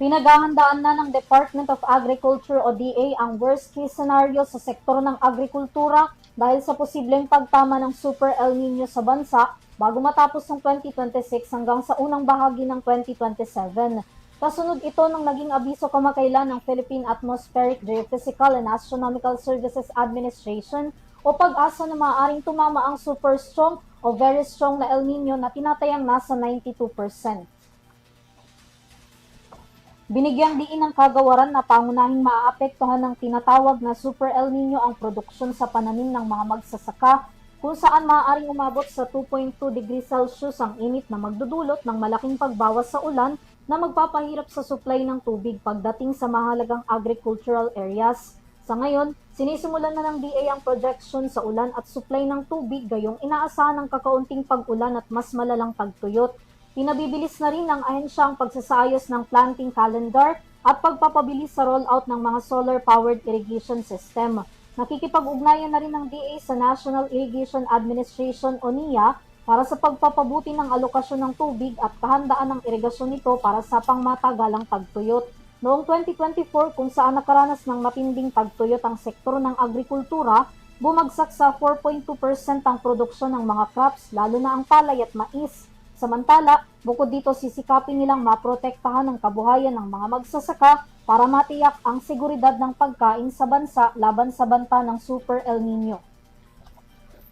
Pinaghahandaan na ng Department of Agriculture o DA ang worst case scenario sa sektor ng agrikultura dahil sa posibleng pagtama ng Super El Nino sa bansa bago matapos ng 2026 hanggang sa unang bahagi ng 2027. Kasunod ito ng naging abiso kamakailan ng Philippine Atmospheric Geophysical and Astronomical Services Administration o pag-asa na maaaring tumama ang super strong o very strong na El Nino na tinatayang nasa 92%. Binigyang diin ng kagawaran na pangunahing maaapektuhan ng tinatawag na Super El Nino ang produksyon sa pananim ng mga magsasaka kung saan maaaring umabot sa 2.2 degrees Celsius ang init na magdudulot ng malaking pagbawas sa ulan na magpapahirap sa supply ng tubig pagdating sa mahalagang agricultural areas. Sa ngayon, sinisimulan na ng DA ang projection sa ulan at supply ng tubig gayong inaasahan ng kakaunting pag-ulan at mas malalang pagtuyot. Pinabibilis na rin ng ahensya ang pagsasayos ng planting calendar at pagpapabilis sa rollout ng mga solar-powered irrigation system. Nakikipag-ugnayan na rin ng DA sa National Irrigation Administration o NIA para sa pagpapabuti ng alokasyon ng tubig at kahandaan ng irigasyon nito para sa pangmatagalang pagtuyot. Noong 2024 kung saan nakaranas ng matinding pagtuyot ang sektor ng agrikultura, bumagsak sa 4.2% ang produksyon ng mga crops lalo na ang palay at mais. Samantala, bukod dito sisikapin nilang maprotektahan ang kabuhayan ng mga magsasaka para matiyak ang seguridad ng pagkain sa bansa laban sa banta ng Super El Nino.